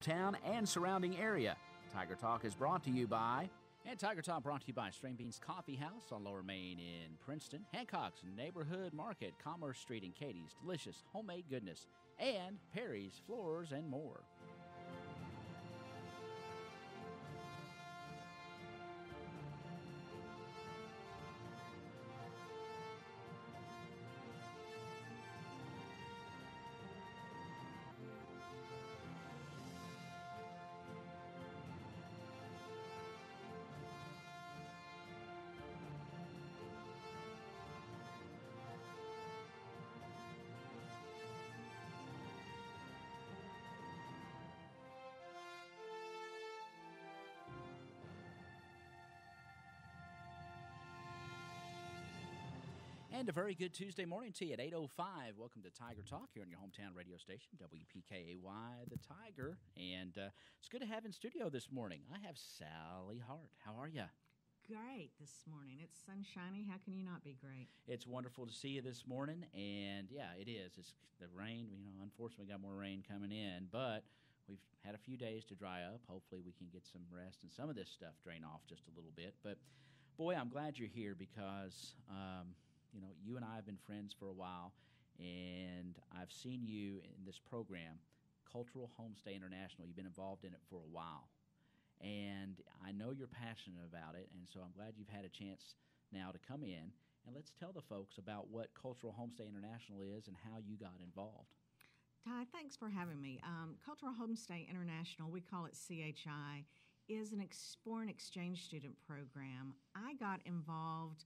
town and surrounding area. Tiger Talk is brought to you by... And Tiger Talk brought to you by String Beans Coffee House on Lower Main in Princeton, Hancock's Neighborhood Market, Commerce Street in Katie's delicious homemade goodness, and Perry's Floors and more. And a very good Tuesday morning to you at 8:05. Welcome to Tiger Talk here on your hometown radio station, WPKAY, The Tiger. And it's good to have in studio this morning. I have Sally Hart. How are you? Great this morning. It's sunshiny. How can you not be great? It's wonderful to see you this morning. And, yeah, it is. It's the rain, unfortunately we got more rain coming in. But we've had a few days to dry up. Hopefully we can get some rest and some of this stuff drain off just a little bit. But, boy, I'm glad you're here because you and I have been friends for a while, and I've seen you in this program, Cultural Homestay International. You've been involved in it for a while, and I know you're passionate about it, and so I'm glad you've had a chance now to come in, and let's tell the folks about what Cultural Homestay International is and how you got involved. Ty, thanks for having me. Cultural Homestay International, we call it CHI, is an foreign exchange student program. I got involved...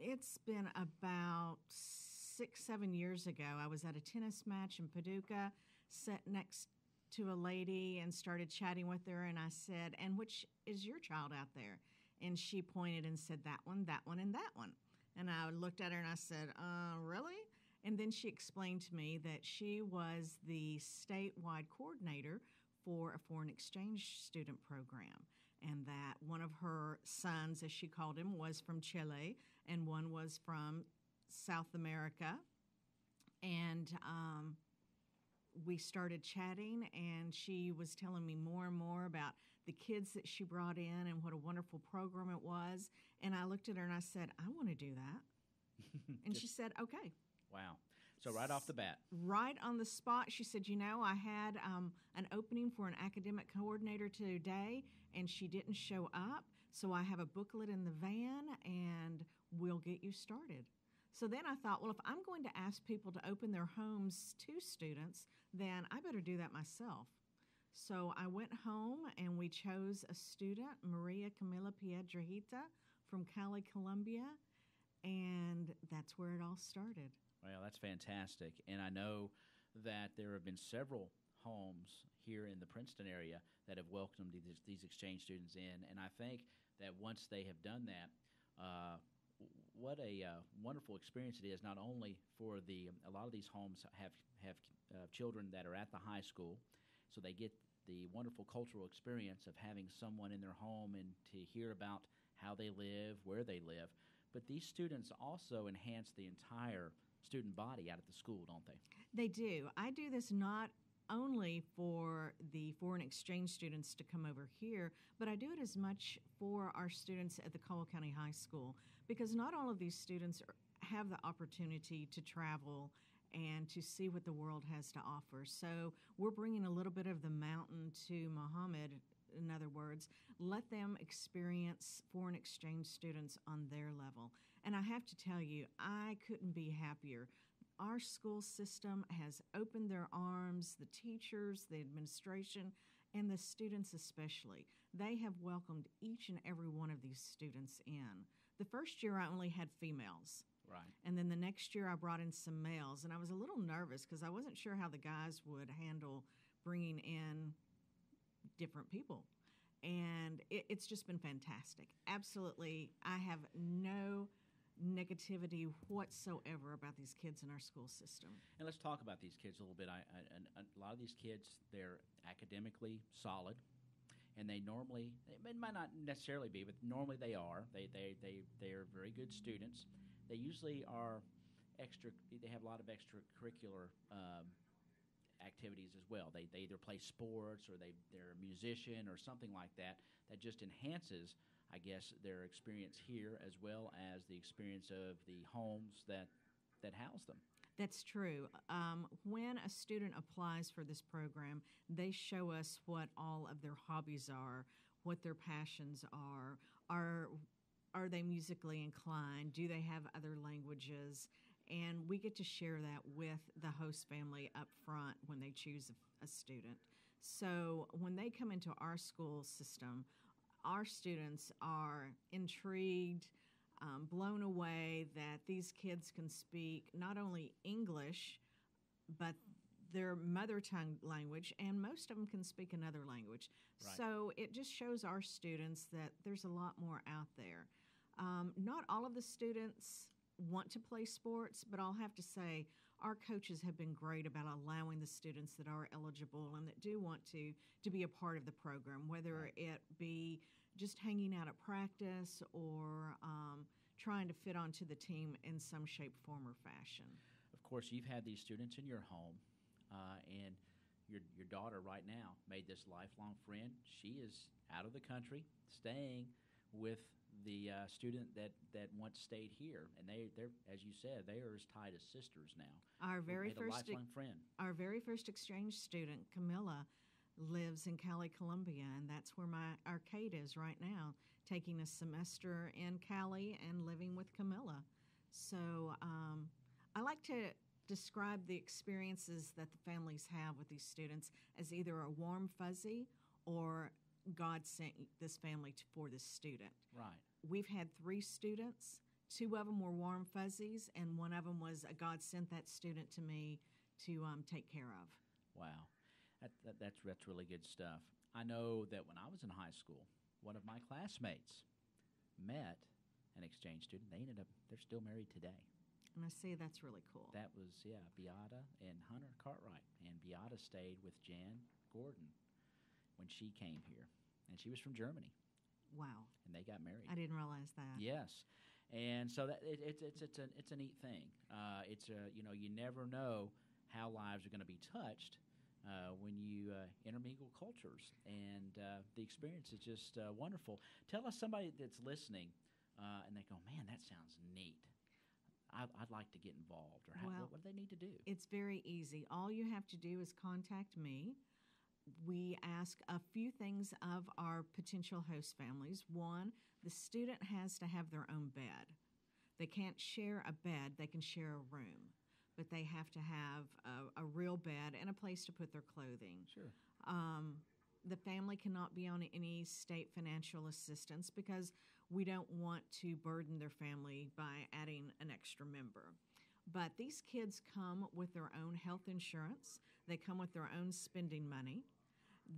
It's been about 6-7 years ago. I was at a tennis match in Paducah, sat next to a lady and started chatting with her, and I said, "And which is your child out there?" And she pointed and said, that one, and that one. And I looked at her and I said, really? And then she explained to me that she was the statewide coordinator for a foreign exchange student program, and that one of her sons, as she called him, was from Chile, and one was from South America. And we started chatting, and she was telling me more and more about the kids that she brought in and what a wonderful program it was. And I looked at her and I said, "I want to do that." And she said, "Okay." Wow. So right off the bat. Right on the spot, she said, I had an opening for an academic coordinator today, and she didn't show up, so I have a booklet in the van, and we'll get you started. So then I thought, well, if I'm going to ask people to open their homes to students, then I better do that myself. So I went home, and we chose a student, Maria Camila Piedrahita from Cali, Colombia, and that's where it all started. Well, that's fantastic. And I know that there have been several homes here in the Princeton area that have welcomed these exchange students in. And I think that once they have done that, what a wonderful experience it is, not only for a lot of these homes have children that are at the high school, so they get the wonderful cultural experience of having someone in their home and to hear about how they live, where they live. But these students also enhance the entire student body out at the school, don't they? They do. I do this not only for the foreign exchange students to come over here, but I do it as much for our students at the Cole County High School, because not all of these students have the opportunity to travel and to see what the world has to offer. So we're bringing a little bit of the mountain to Muhammad. In other words, let them experience foreign exchange students on their level. And I have to tell you, I couldn't be happier. Our school system has opened their arms, the teachers, the administration, and the students especially. They have welcomed each and every one of these students in. The first year I only had females. Right. And then the next year I brought in some males, and I was a little nervous because I wasn't sure how the guys would handle bringing in different people. And it's just been fantastic. Absolutely. I have no negativity whatsoever about these kids in our school system. And let's talk about these kids a little bit. A lot of these kids, they're academically solid, and they might not necessarily be, but normally they are. They are very good students. They usually are they have a lot of extracurricular activities as well. They either play sports or they're a musician or something like that just enhances, I guess, their experience here as well as the experience of the homes that house them. That's true. When a student applies for this program, they show us what all of their hobbies are, what their passions are. Are they musically inclined? Do they have other languages? And we get to share that with the host family up front when they choose a student. So when they come into our school system, our students are intrigued, blown away that these kids can speak not only English, but their mother tongue language, and most of them can speak another language. Right. So it just shows our students that there's a lot more out there. Not all of the students want to play sports, but I'll have to say our coaches have been great about allowing the students that are eligible and that do want to be a part of the program, whether it be just hanging out at practice or trying to fit onto the team in some shape, form, or fashion. Of course, you've had these students in your home, and your daughter right now made this lifelong friend. She is out of the country, staying with the student that once stayed here, and they're, as you said, they are as tight as sisters now. Our very made first a lifelong friend. Our very first exchange student, Camilla, lives in Cali, Colombia, and that's where my arcade is right now, taking a semester in Cali and living with Camilla. So I like to describe the experiences that the families have with these students as either a warm fuzzy or God sent this family for this student. Right. We've had 3 students. 2 of them were warm fuzzies, and 1 of them was a God sent that student to me to take care of. Wow. That's really good stuff. I know that when I was in high school, one of my classmates met an exchange student. They're still married today. And I see that's really cool. That was, Beata and Hunter Cartwright. And Beata stayed with Jan Gordon when she came here. And she was from Germany. Wow. And they got married. I didn't realize that. Yes. And so it's a neat thing. You never know how lives are going to be touched when you intermingle cultures. And the experience is just wonderful. Tell us somebody that's listening and they go, man, that sounds neat. I'd like to get involved. Or what do they need to do? It's very easy. All you have to do is contact me. We ask a few things of our potential host families. One, the student has to have their own bed. They can't share a bed. They can share a room. But they have to have a real bed and a place to put their clothing. Sure. The family cannot be on any state financial assistance because we don't want to burden their family by adding an extra member. But these kids come with their own health insurance. They come with their own spending money.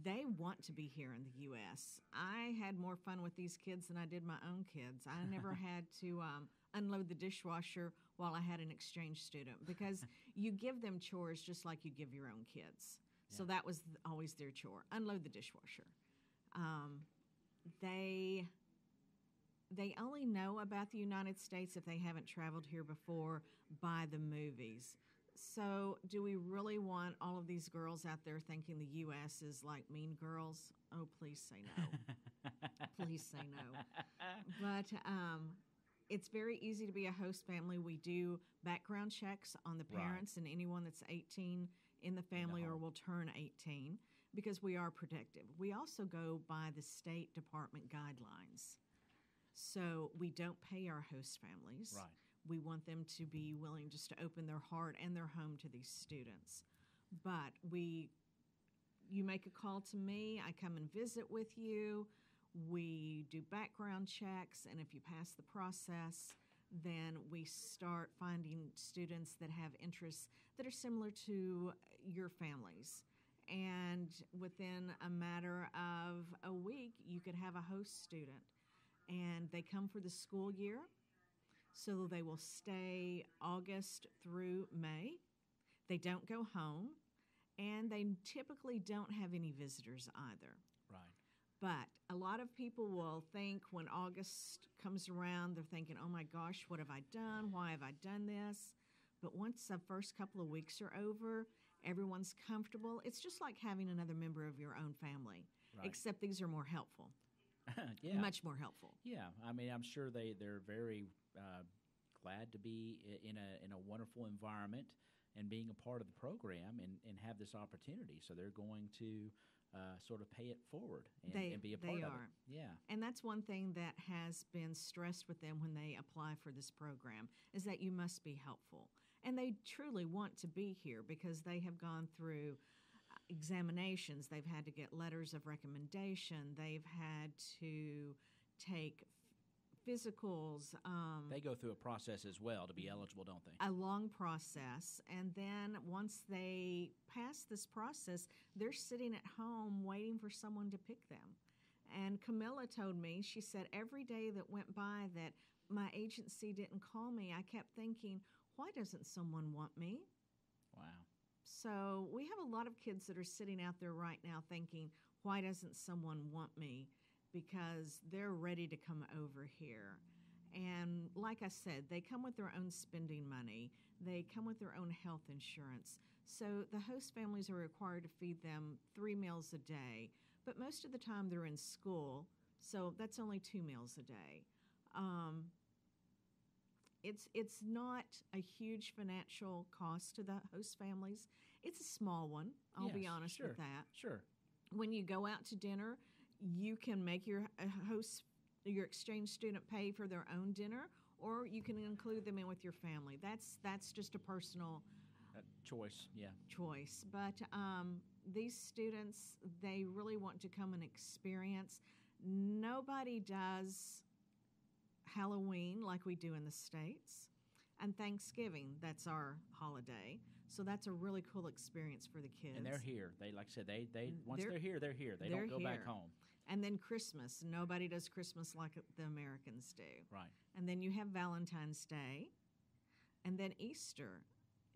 They want to be here in the U.S. I had more fun with these kids than I did my own kids. I never had to unload the dishwasher while I had an exchange student because you give them chores just like you give your own kids. Yeah. So that was always their chore, unload the dishwasher. They only know about the United States if they haven't traveled here before by the movies. So do we really want all of these girls out there thinking the U.S. is like Mean Girls? Oh, please say no. Please say no. But it's very easy to be a host family. We do background checks on the parents and anyone that's 18 in the family or will turn 18 because we are protective. We also go by the State Department guidelines. So we don't pay our host families. Right. We want them to be willing just to open their heart and their home to these students. But you make a call to me, I come and visit with you, we do background checks, and if you pass the process, then we start finding students that have interests that are similar to your families. And within a matter of a week, you could have a host student. And they come for the school year. So they will stay August through May. They don't go home, and they typically don't have any visitors either. Right. But a lot of people will think when August comes around, they're thinking, oh my gosh, what have I done? Why have I done this? But once the first couple of weeks are over, Everyone's comfortable. It's just like having another member of your own family, Right. except these are more helpful, Yeah. much more helpful. Yeah, I mean, I'm sure they're very glad to be in a wonderful environment and being a part of the program and have this opportunity. So they're going to sort of pay it forward and be a part They of are. it. Yeah, And that's one thing that has been stressed with them when they apply for this program is that you must be helpful. And they truly want to be here because they have gone through examinations. They've had to get letters of recommendation. They've had to take physicals. they go through a process as well to be eligible, don't they? A long process. And then once they pass this process, they're sitting at home waiting for someone to pick them. And Camilla told me, she said, every day that went by that my agency didn't call me, I kept thinking, why doesn't someone want me? Wow. So we have a lot of kids that are sitting out there right now thinking, why doesn't someone want me? Because they're ready to come over here. And like I said, they come with their own spending money. They come with their own health insurance. So the host families are required to feed them 3 meals a day. But most of the time they're in school, so that's only 2 meals a day. It's not a huge financial cost to the host families. It's a small one, I'll be Yes, honest sure, with that. Sure. When you go out to dinner, you can make your your exchange student pay for their own dinner, or you can include them in with your family. That's just a personal Choice, yeah. choice. But these students, they really want to come and experience. Nobody does Halloween like we do in the States, and Thanksgiving, that's our holiday. So that's a really cool experience for the kids. And they're here. They, like I said, they once They're- they're here, they're here. They they're don't go back here. home. And then Christmas. Nobody does Christmas like the Americans do. Right. And then you have Valentine's Day. And then Easter.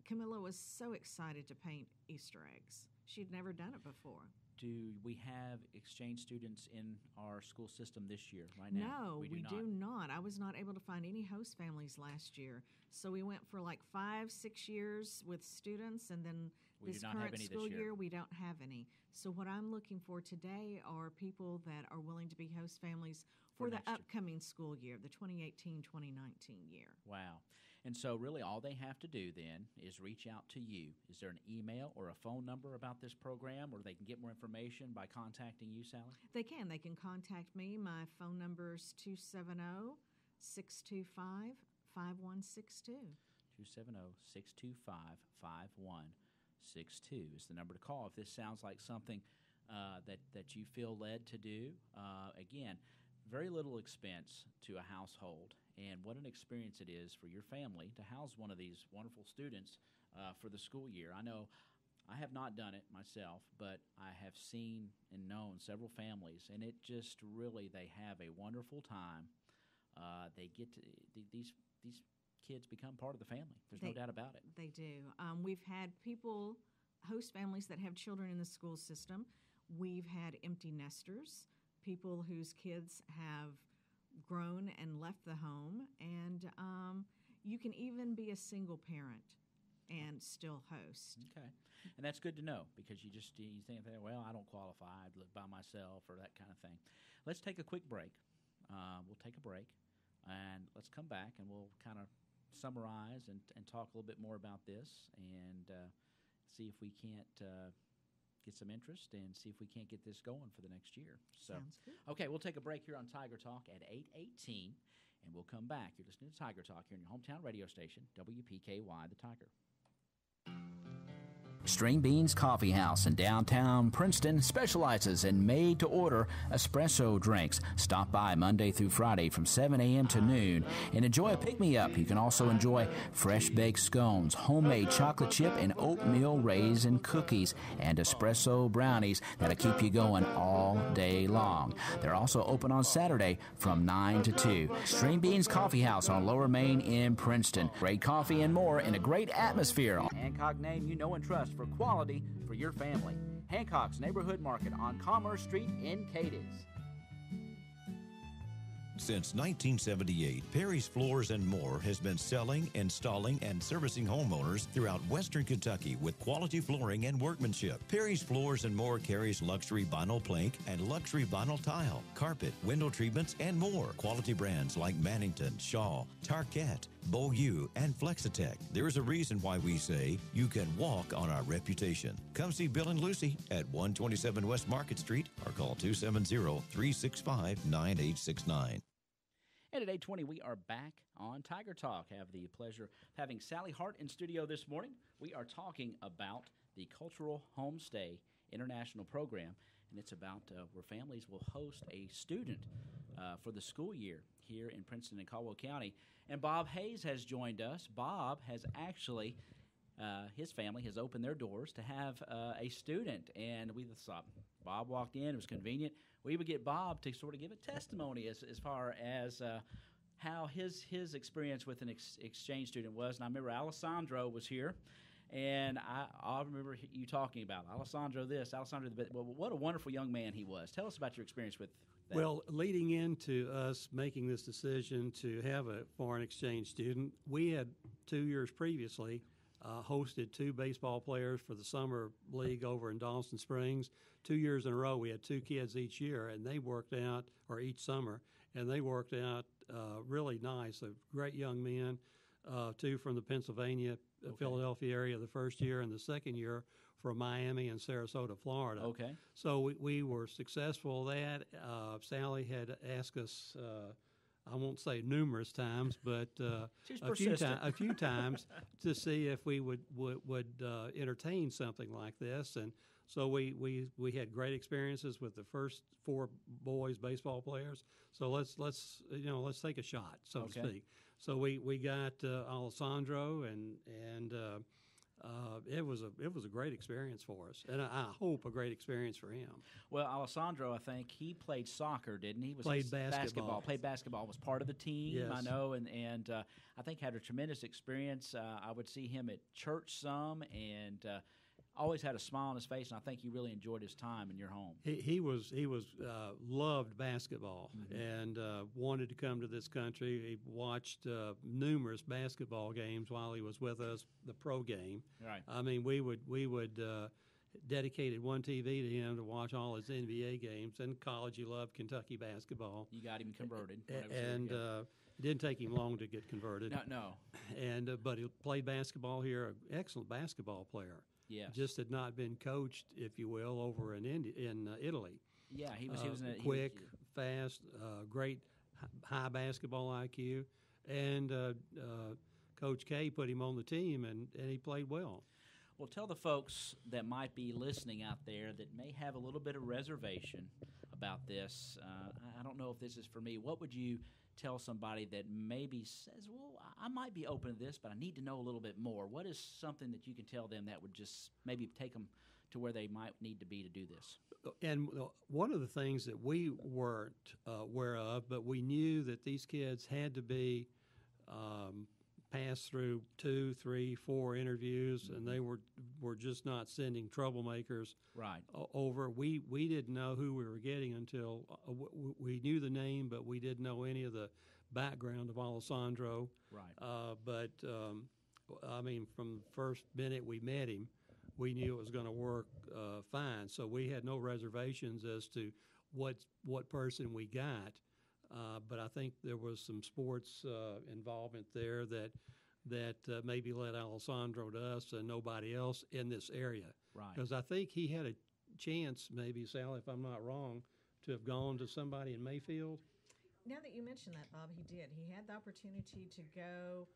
Camilla was so excited to paint Easter eggs. She'd never done it before. Do we have exchange students in our school system this year, right now? No, we do not. I was not able to find any host families last year. So we went for like 5-6 years with students, and then We this do not have current any this school year. year, we don't have any. So what I'm looking for today are people that are willing to be host families For for the next year. upcoming school year, the 2018-2019 year. Wow. And so really all they have to do then is reach out to you. Is there an email or a phone number about this program, or they can get more information by contacting you, Sally? They can. They can contact me. My phone number is 270-625-5162. 270-625-5162 is the number to call if this sounds like something that you feel led to do. Again, very little expense to a household, and what an experience it is for your family to house one of these wonderful students for the school year. I know I have not done it myself, but I have seen and known several families, and it just really, they have a wonderful time. They get to, these kids become part of the family. There's no doubt about it. They do. We've had people, host families that have children in the school system. We've had empty nesters, people whose kids have grown and left the home, and you can even be a single parent and still host. Okay, and that's good to know, because you think that, well, I don't qualify, I'd live by myself or that kind of thing. Let's take a quick break. We'll take a break, and let's come back, and we'll kind of summarize and talk a little bit more about this, and see if we can't get some interest, and see if we can't get this going for the next year. So, Sounds good. okay, we'll take a break here on Tiger Talk at 8:18, and we'll come back. You're listening to Tiger Talk here on your hometown radio station, WPKY, The Tiger. String Beans Coffee House in downtown Princeton specializes in made-to-order espresso drinks. Stop by Monday through Friday from 7 a.m. to noon and enjoy a pick-me-up. You can also enjoy fresh-baked scones, homemade chocolate chip and oatmeal raisin cookies, and espresso brownies that'll keep you going all day long. They're also open on Saturday from 9 to 2. String Beans Coffee House on Lower Main in Princeton. Great coffee and more in a great atmosphere. Hancock name you know and trust for quality for your family. Hancock's Neighborhood Market on Commerce Street in Cadiz. Since 1978, Perry's Floors and More has been selling, installing, and servicing homeowners throughout Western Kentucky with quality flooring and workmanship. Perry's Floors and More carries luxury vinyl plank and luxury vinyl tile, carpet, window treatments, and more. Quality brands like Mannington, Shaw, Tarkett, Beaulieu, and Flexitech. There is a reason why we say you can walk on our reputation. Come see Bill and Lucy at 127 West Market Street or call 270-365-9869. And at 8:20, we are back on Tiger Talk. Have the pleasure of having Sally Hart in studio this morning. We are talking about the Cultural Homestay International Program, and it's about where families will host a student for the school year here in Princeton and Caldwell County. And Bob Hayes has joined us. Bob has actually, his family has opened their doors to have a student, and we thought Bob walked in. It was convenient. We would get Bob to sort of give a testimony as far as how his experience with an exchange student was. And I remember Alessandro was here, and I remember you talking about Alessandro this, Alessandro that. Well, what a wonderful young man he was. Tell us about your experience with that. Well, leading into us making this decision to have a foreign exchange student, we had 2 years previously hosted 2 baseball players for the summer league over in Dawson Springs. 2 years in a row, we had 2 kids each year, and they worked out, or each summer, and they worked out really nice. They're great young men, 2 from the Pennsylvania, Philadelphia area the first year, and the second year from Miami and Sarasota, Florida. Okay. So we were successful at that. Sally had asked us, I won't say numerous times, but a few times to see if we would entertain something like this. And so we had great experiences with the first 4 boys baseball players. So let's take a shot, so to speak. So we got Alessandro, and it was a great experience for us, and I hope a great experience for him. Well, Alessandro, I think he played soccer, didn't he? Played basketball. Played basketball. Was part of the team. Yes. I know, and I think had a tremendous experience. I would see him at church some, and always had a smile on his face, and I think he really enjoyed his time in your home. He loved basketball and wanted to come to this country. He watched numerous basketball games while he was with us, the pro game. Right. I mean, we would dedicated one TV to him to watch all his NBA games. In college, he loved Kentucky basketball. You got him converted. And it didn't take him long to get converted. No. And but he played basketball here, an excellent basketball player. Yes. Just had not been coached, if you will, over in Italy. Yeah, he was quick, fast, great high basketball IQ, and Coach K put him on the team, and he played well. Well, tell the folks that might be listening out there that may have a little bit of reservation about this. I don't know if this is for me. What would you tell somebody that maybe says, well, I might be open to this, but I need to know a little bit more? What is something that you can tell them that would just maybe take them to where they might need to be to do this? And one of the things that we weren't aware of, but we knew that these kids had to be passed through 2, 3, 4 interviews, and they were just not sending troublemakers over. We didn't know who we were getting until we knew the name, but we didn't know any of the background of Alessandro. Right. But I mean, from the first minute we met him, we knew it was going to work fine. So we had no reservations as to what person we got. But I think there was some sports involvement there that maybe led Alessandro to us and nobody else in this area. Right. Because I think he had a chance, maybe, Sally, if I'm not wrong, to have gone to somebody in Mayfield. Now that you mention that, Bob, he did. He had the opportunity to go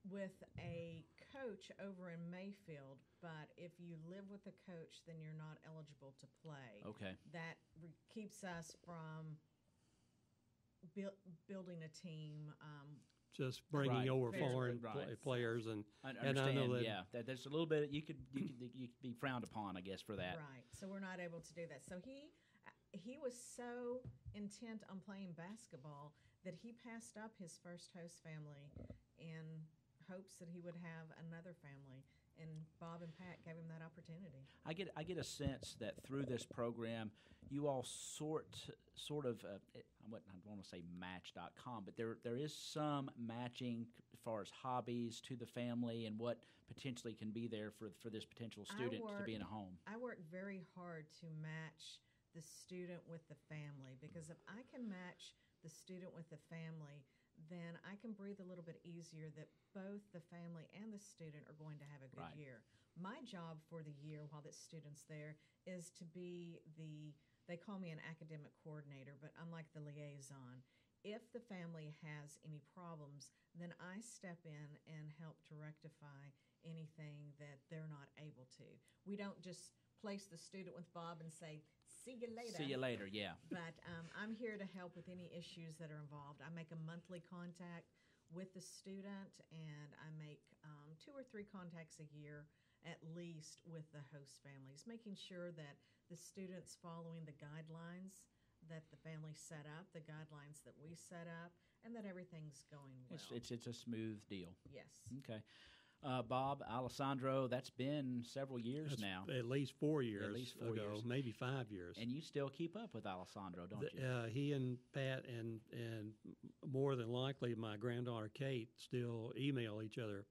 with a coach over in Mayfield, but if you live with a coach, then you're not eligible to play. Okay. That keeps us from building a team. Just bringing over foreign players, and I know that there's a little bit you could be frowned upon, I guess, for that. Right. So we're not able to do that. So he was so intent on playing basketball that he passed up his first host family in hopes that he would have another family and Bob and Pat gave him that opportunity. I get a sense that through this program, you all sort of I don't want to say Match.com, but there is some matching as far as hobbies to the family and what potentially can be there for this potential student to be in a home. I work very hard to match the student with the family, because if I can match the student with the family, then I can breathe a little bit easier that both the family and the student are going to have a good Right. year. My job for the year while the student's there is to be they call me an academic coordinator, but I'm like the liaison. If the family has any problems, then I step in and help to rectify anything that they're not able to. We don't just place the student with Bob and say, see you later. See you later, yeah. But I'm here to help with any issues that are involved. I make a monthly contact with the student, and I make 2 or 3 contacts a year at least with the host families, making sure that the student's following the guidelines that the family set up, the guidelines that we set up, and that everything's going well. It's a smooth deal. Yes. Okay. Bob, Alessandro, that's been several years That's now. at least 4 years At least 4 ago, years. maybe 5 years. And you still keep up with Alessandro, don't you? He and Pat and more than likely my granddaughter Kate still email each other.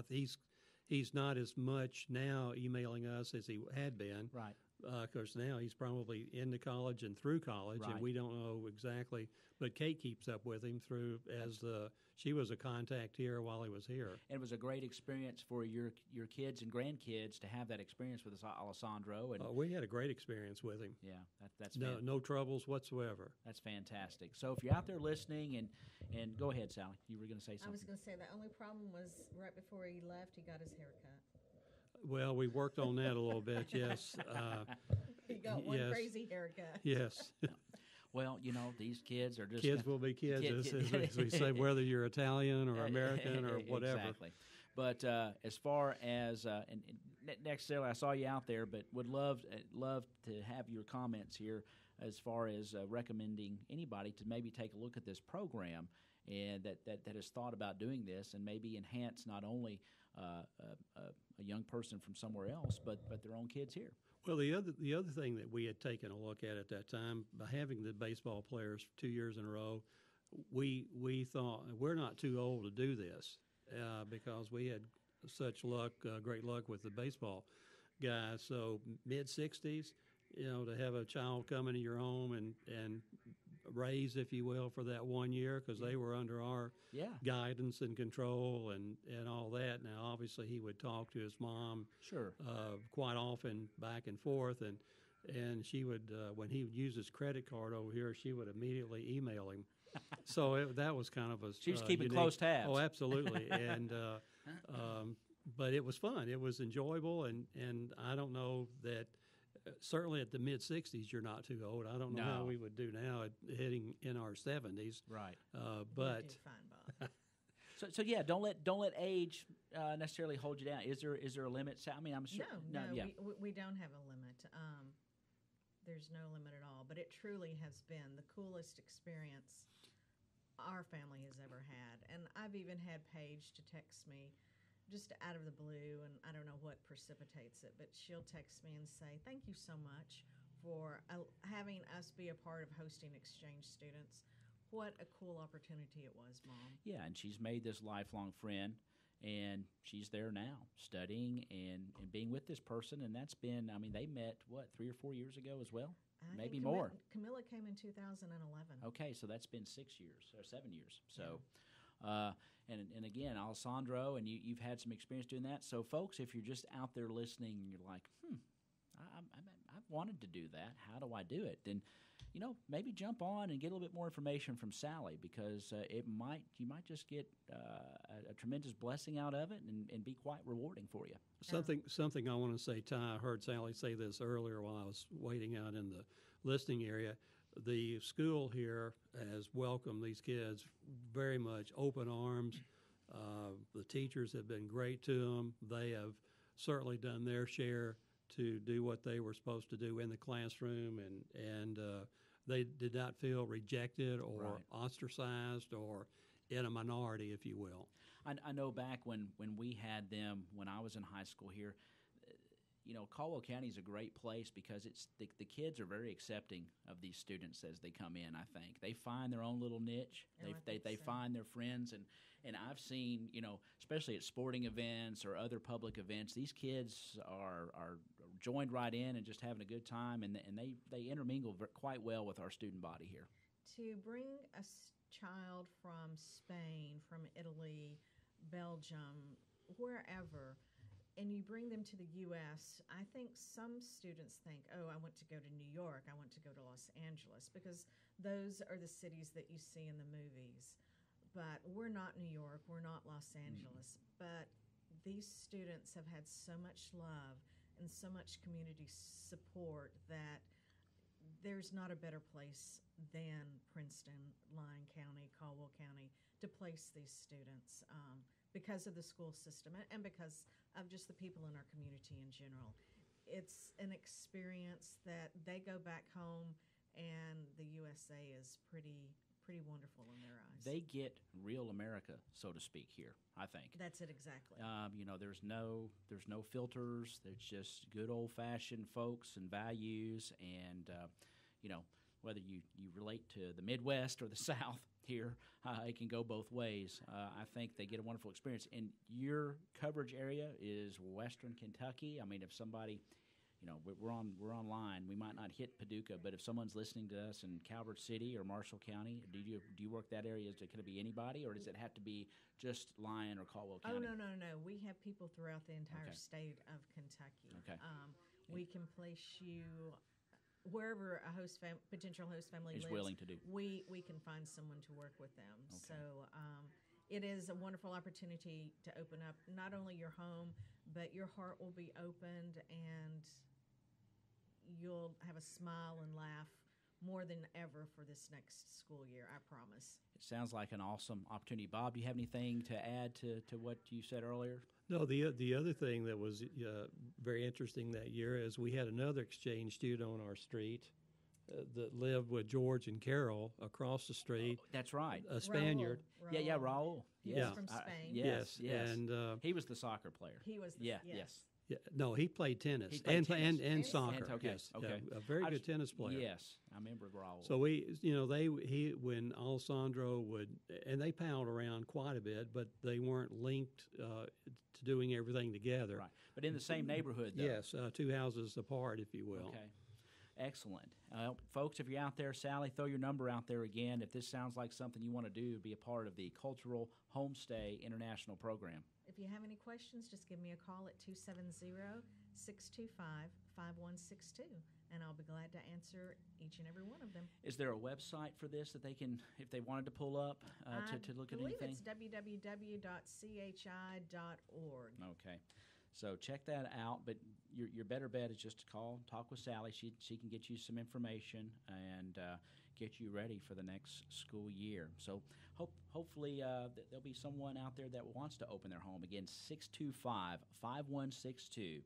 He's not as much now emailing us as he had been. Right. Because now he's probably into college and through college, Right. and we don't know exactly. But Kate keeps up with him through she was a contact here while he was here. And it was a great experience for your kids and grandkids to have that experience with Alessandro. And We had a great experience with him. yeah, that's No troubles whatsoever. That's fantastic. So if you're out there listening, and go ahead, Sally, you were going to say something. I was going to say the only problem was right before he left, he got his hair cut. Well, we worked on that a little bit, yes. He got one yes. crazy haircut. Yes. Well, these kids are just Kids will be kids, Kid- as we say, whether you're Italian or American or whatever. Exactly. But as far as and necessarily, I saw you out there, but would love to have your comments here as far as recommending anybody to maybe take a look at this program and that has thought about doing this and maybe enhance not only a young person from somewhere else, but their own kids here. Well, the other thing that we had taken a look at that time, by having the baseball players 2 years in a row, we thought we're not too old to do this because we had such great luck with the baseball guys. So mid-60s, to have a child come into your home and raise, if you will, for that 1 year, because they were under our guidance and control and all that. Now, obviously, he would talk to his mom Sure. Quite often back and forth, and she would, when he would use his credit card over here, she would immediately email him. So that was kind of a She was keeping unique. close tabs. Oh, absolutely. And but it was fun. It was enjoyable, and I don't know that. Certainly at the mid-60s, you're not too old. I don't know how No. we would do now, heading in our 70s. Right. But You do fine, Bob. So yeah, don't let age necessarily hold you down. Is there a limit? I mean, I'm sure. No, yeah. we don't have a limit. There's no limit at all. But it truly has been the coolest experience our family has ever had. And I've even had Paige to text me just out of the blue, and I don't know what precipitates it, but she'll text me and say, thank you so much for having us be a part of hosting exchange students. What a cool opportunity it was, Mom. Yeah, and she's made this lifelong friend, and she's there now studying and being with this person, and that's been, I mean, they met, 3 or 4 years ago as well? I Maybe think more. Camilla came in 2011. Okay, so that's been 6 years or 7 years. So, and again, Alessandro, and you've had some experience doing that. So, folks, if you're just out there listening and you're like, I've wanted to do that. How do I do it? Then, maybe jump on and get a little bit more information from Sally, because you might just get a tremendous blessing out of it and be quite rewarding for you. Something I want to say, Ty, I heard Sally say this earlier while I was waiting out in the listening area. The school here has welcomed these kids very much, open arms. The teachers have been great to them. They have certainly done their share to do what they were supposed to do in the classroom, and they did not feel rejected or Right. ostracized or in a minority, if you will. I know back when we had them when I was in high school here. Caldwell County is a great place because it's the kids are very accepting of these students as they come in. I think they find their own little niche. They find their friends, and I've seen especially at sporting events or other public events, these kids are joined right in and just having a good time, and they intermingle quite well with our student body here. To bring a child from Spain, from Italy, Belgium, wherever, and you bring them to the U.S., I think some students think, oh, I want to go to New York, I want to go to Los Angeles, because those are the cities that you see in the movies. But we're not New York, we're not Los Angeles, but these students have had so much love and so much community support that there's not a better place than Princeton, Lyon County, Caldwell County to place these students because of the school system and because of just the people in our community in general. It's an experience that they go back home, and the USA is pretty wonderful in their eyes. They get real America, so to speak, here, I think. That's it exactly. There's no filters. There's just good old-fashioned folks and values, and whether you relate to the Midwest or the South here, it can go both ways. I think they get a wonderful experience. And your coverage area is Western Kentucky. I mean, if somebody, we're online. We might not hit Paducah, but if someone's listening to us in Calvert City or Marshall County, do you work that area? Could it be anybody, or does it have to be just Lyon or Caldwell County? Oh, no. We have people throughout the entire state of Kentucky. Okay. We can place you wherever a potential host family is lives, willing to do. We can find someone to work with them. Okay. So it is a wonderful opportunity to open up not only your home, but your heart will be opened, and you'll have a smile and laugh more than ever for this next school year, I promise. It sounds like an awesome opportunity. Bob, do you have anything to add to what you said earlier? No, the other thing that was very interesting that year is we had another exchange student on our street that lived with George and Carol across the street. Oh, that's right. A Spaniard. Raul. Yeah, Raul. He Yeah. was from Spain. Yes. And he was the soccer player. He was yes. yeah, no, he played tennis, He played tennis. and soccer. Okay. Yes, Okay. yeah, a very good tennis player. Yes, I remember Raul. So when Alessandro would, and they palled around quite a bit, but they weren't linked to doing everything together. Right, but in the same neighborhood, though. Yes, two houses apart, if you will. Okay. Excellent. Folks, if you're out there, Sally, throw your number out there again. If this sounds like something you want to do, be a part of the Cultural Homestay International Program. If you have any questions, just give me a call at 270-625-5162, and I'll be glad to answer each and every one of them. Is there a website for this that they can, if they wanted to pull up, to look at anything? I believe it's www.chi.org. Okay. So check that out, but your better bet is just to call, talk with Sally. She can get you some information and get you ready for the next school year. So hopefully there'll be someone out there that wants to open their home. Again, 625-5162.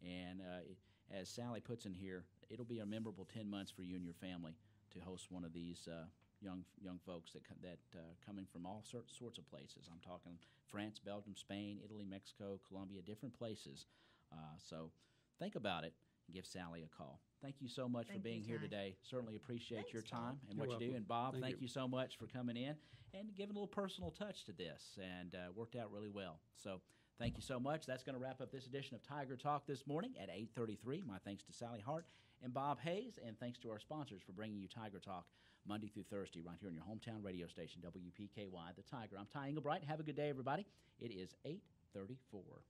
And as Sally puts in here, it'll be a memorable 10 months for you and your family to host one of these young folks that coming from all sorts of places. I'm talking France, Belgium, Spain, Italy, Mexico, Colombia, different places. So think about it and give Sally a call. Thank you so much for being here today. Certainly appreciate your time and what you do. And Bob, thank you so much for coming in and giving a little personal touch to this, and worked out really well. So thank you so much. That's going to wrap up this edition of Tiger Talk this morning at 8:33. My thanks to Sally Hart and Bob Hayes, and thanks to our sponsors for bringing you Tiger Talk Monday through Thursday right here on your hometown radio station, WPKY, The Tiger. I'm Ty Englebright. Have a good day, everybody. It is 8:34.